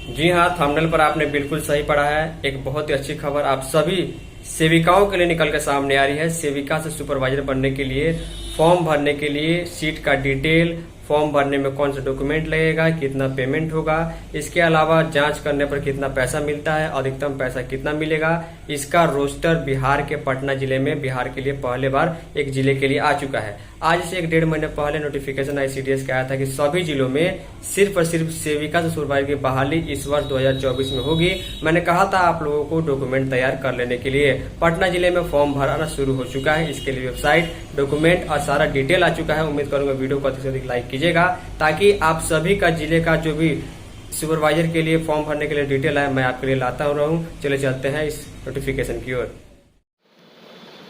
जी हाँ, थंबनेल पर आपने बिल्कुल सही पढ़ा है। एक बहुत ही अच्छी खबर आप सभी सेविकाओं के लिए निकल के सामने आ रही है। सेविका से सुपरवाइजर बनने के लिए फॉर्म भरने के लिए सीट का डिटेल, फॉर्म भरने में कौन सा डॉक्यूमेंट लगेगा, कितना पेमेंट होगा, इसके अलावा जांच करने पर कितना पैसा मिलता है, अधिकतम पैसा कितना मिलेगा, इसका रोस्टर बिहार के पटना जिले में बिहार के लिए पहले बार एक जिले के लिए आ चुका है। आज से 1-1.5 महीने पहले नोटिफिकेशन आईसीडीएस का आया था कि सभी जिलों में सिर्फ और सिर्फ सेविका से सुपरवाइजर की बहाली इस वर्ष 2024 में होगी। मैंने कहा था आप लोगों को डॉक्यूमेंट तैयार कर लेने के लिए। पटना जिले में फॉर्म भराना शुरू हो चुका है। इसके लिए वेबसाइट, डॉक्यूमेंट और सारा डिटेल आ चुका है। उम्मीद करूंगा वीडियो को अधिक से अधिक लाइक कीजिएगा ताकि आप सभी का जिले का जो भी सुपरवाइजर के लिए फॉर्म भरने के लिए डिटेल है मैं आपके लिए लाता रहूं। चले चलते हैं इस नोटिफिकेशन की ओर।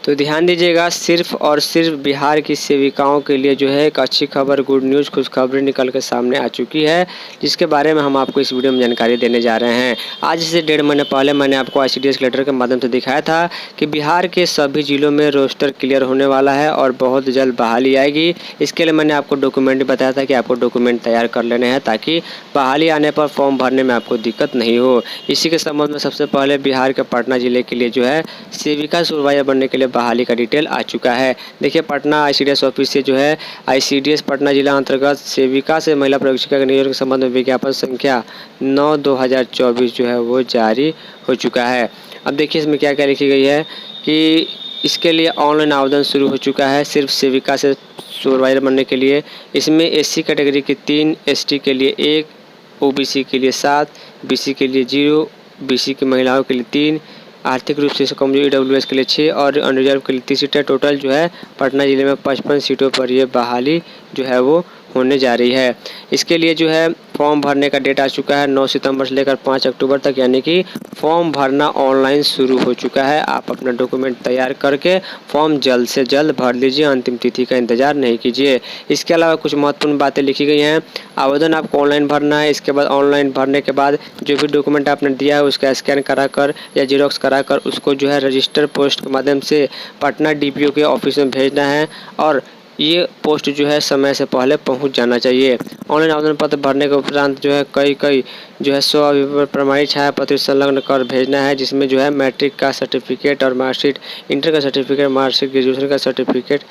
तो ध्यान दीजिएगा, सिर्फ और सिर्फ बिहार की सेविकाओं के लिए जो है एक अच्छी खबर, गुड न्यूज़, खुशखबरी निकल के सामने आ चुकी है, जिसके बारे में हम आपको इस वीडियो में जानकारी देने जा रहे हैं। आज से 1.5 महीने पहले मैंने आपको आईसीडीएस लेटर के माध्यम से दिखाया था कि बिहार के सभी जिलों में रोस्टर क्लियर होने वाला है और बहुत जल्द बहाली आएगी। इसके लिए मैंने आपको डॉक्यूमेंट बताया था कि आपको डॉक्यूमेंट तैयार कर लेने हैं ताकि बहाली आने पर फॉर्म भरने में आपको दिक्कत नहीं हो। इसी के संबंध में सबसे पहले बिहार के पटना जिले के लिए जो है सेविका सुपरवाइजर बनने के लिए बहाली का डिटेल आ चुका है। देखिए, पटना आईसीडीएस ऑफिस से जो है आईसीडीएस पटना जिला अंतर्गत सेविका से महिला पर्यवेक्षिका के नियोजन के संबंध में विज्ञापन संख्या 9/2024 जो है वो जारी हो चुका है। अब देखिए इसमें क्या क्या लिखी गई है कि इसके लिए ऑनलाइन आवेदन शुरू हो चुका है सिर्फ सेविका से सुपरवाइजर बनने के लिए। इसमें एससी कैटेगरी के 3, एसटी के लिए 1, ओबीसी के लिए 7, बीसी के लिए 0, बीसी की महिलाओं के लिए 3, आर्थिक रूप से कमजोर ईडब्ल्यूएस के लिए 6 और अनरिजर्व के लिए 30 सीटें। टोटल जो है पटना जिले में 55 सीटों पर ये बहाली जो है वो होने जा रही है। इसके लिए जो है फॉर्म भरने का डेट आ चुका है 9 सितंबर से लेकर 5 अक्टूबर तक, यानी कि फॉर्म भरना ऑनलाइन शुरू हो चुका है। आप अपना डॉक्यूमेंट तैयार करके फॉर्म जल्द से जल्द भर लीजिए, अंतिम तिथि का इंतजार नहीं कीजिए। इसके अलावा कुछ महत्वपूर्ण बातें लिखी गई हैं। आवेदन आपको ऑनलाइन भरना है। इसके बाद ऑनलाइन भरने के बाद जो भी डॉक्यूमेंट आपने दिया है उसका स्कैन कराकर या जीरोक्स कराकर उसको जो है रजिस्टर पोस्ट के माध्यम से पटना डीपीओ के ऑफिस में भेजना है और ये पोस्ट जो है समय से पहले पहुंच जाना चाहिए। ऑनलाइन आवेदन पत्र भरने के उपरांत जो है कई जो है 100 प्रमाणित छाया पत्र संलग्न कर भेजना है, जिसमें जो है मैट्रिक का सर्टिफिकेट और मार्कशीट, इंटर का सर्टिफिकेट, मार्कशीट, ग्रेजुएशन का सर्टिफिकेट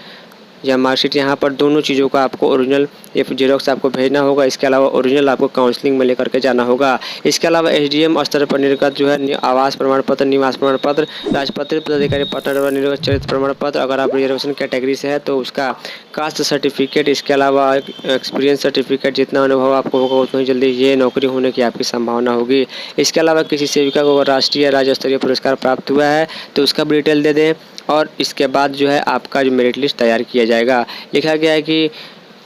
या मार्कशीट, यहाँ पर दोनों चीज़ों का आपको ओरिजिनल या जेरोक्स आपको भेजना होगा। इसके अलावा ओरिजिनल आपको काउंसलिंग में लेकर के जाना होगा। इसके अलावा एसडीएम स्तर पर निर्गत जो है आवास प्रमाण पत्र, निवास प्रमाण पत्र, राजपत्रित पदाधिकारी पटना द्वारा निर्गत चरित्र प्रमाण पत्र, अगर आप रिजर्वेशन कैटेगरी से है तो उसका कास्ट सर्टिफिकेट, इसके अलावा एक्सपीरियंस सर्टिफिकेट, जितना अनुभव आपको होगा उतनी जल्दी ये नौकरी होने की आपकी संभावना होगी। इसके अलावा किसी सेविका को राष्ट्रीय या राज्य स्तरीय पुरस्कार प्राप्त हुआ है तो उसका भी डिटेल दे दें और इसके बाद जो है आपका जो मेरिट लिस्ट तैयार किया जाएगा। लिखा गया है कि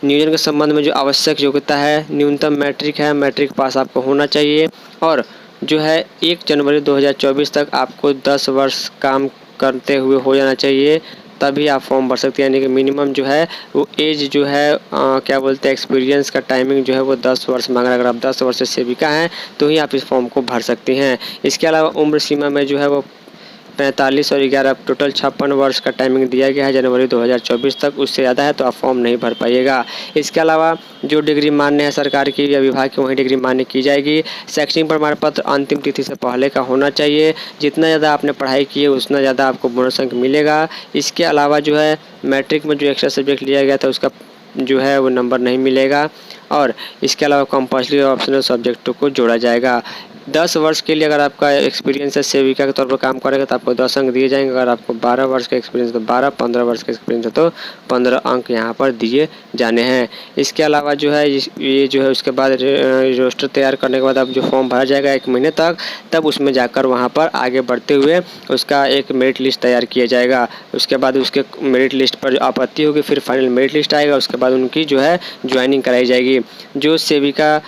नियोजन के संबंध में जो आवश्यक योग्यता है न्यूनतम मैट्रिक है, मैट्रिक पास आपको होना चाहिए और जो है 1 जनवरी 2024 तक आपको 10 वर्ष काम करते हुए हो जाना चाहिए, तभी आप फॉर्म भर सकते हैं। यानी कि मिनिमम जो है वो एज जो है क्या बोलते हैं एक्सपीरियंस का टाइमिंग जो है वो 10 वर्ष मांग रहा है। अगर आप 10 वर्ष से सेविका हैं तो ही आप इस फॉर्म को भर सकते हैं। इसके अलावा उम्र सीमा में जो है वो 45 और 11 टोटल 56 वर्ष का टाइमिंग दिया गया है जनवरी 2024 तक। उससे ज़्यादा है तो आप फॉर्म नहीं भर पाइएगा। इसके अलावा जो डिग्री मान्य है सरकार की या विभाग की वही डिग्री मान्य की जाएगी। शैक्षणिक प्रमाण पत्र अंतिम तिथि से पहले का होना चाहिए। जितना ज़्यादा आपने पढ़ाई की है उतना ज़्यादा आपको बोनस अंक मिलेगा। इसके अलावा जो है मैट्रिक में जो एक्स्ट्रा सब्जेक्ट लिया गया था उसका जो है वो नंबर नहीं मिलेगा और इसके अलावा कंपल्सरी और ऑप्शनल सब्जेक्टों को जोड़ा जाएगा। 10 वर्ष के लिए अगर आपका एक्सपीरियंस है सेविका के तौर पर काम करेगा तो आपको 10 अंक दिए जाएंगे। अगर आपको 12 वर्ष का एक्सपीरियंस है तो 12, 15 वर्ष का एक्सपीरियंस है तो 15 अंक यहाँ पर दिए जाने हैं। इसके अलावा जो है ये जो है उसके बाद रोस्टर तैयार करने के बाद अब जो फॉर्म भरा जाएगा 1 महीने तक, तब उसमें जाकर वहाँ पर आगे बढ़ते हुए उसका एक मेरिट लिस्ट तैयार किया जाएगा। उसके बाद उसके मेरिट लिस्ट पर आपत्ति होगी फिर फाइनल मेरिट लिस्ट आएगा। उसके बाद उनकी जो है ज्वाइनिंग कराई जाएगी। जो सेविका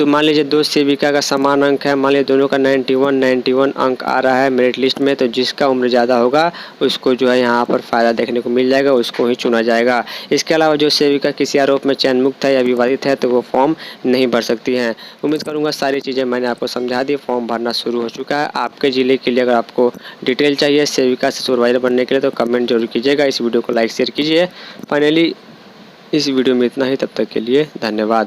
मान लीजिए 2 सेविका का समान अंक है, मान लीजिए दोनों का 91 अंक आ रहा है मेरिट लिस्ट में, तो जिसका उम्र ज़्यादा होगा उसको जो है यहाँ पर फ़ायदा देखने को मिल जाएगा, उसको ही चुना जाएगा। इसके अलावा जो सेविका किसी आरोप में चयन मुक्त है या विवादित है तो वो फॉर्म नहीं भर सकती हैं। उम्मीद करूँगा सारी चीज़ें मैंने आपको समझा दी। फॉर्म भरना शुरू हो चुका है आपके ज़िले के लिए। अगर आपको डिटेल चाहिए सेविका से सुपरवाइजर बनने के लिए तो कमेंट जरूर कीजिएगा। इस वीडियो को लाइक शेयर कीजिए। फाइनली इस वीडियो में इतना ही, तब तक के लिए धन्यवाद।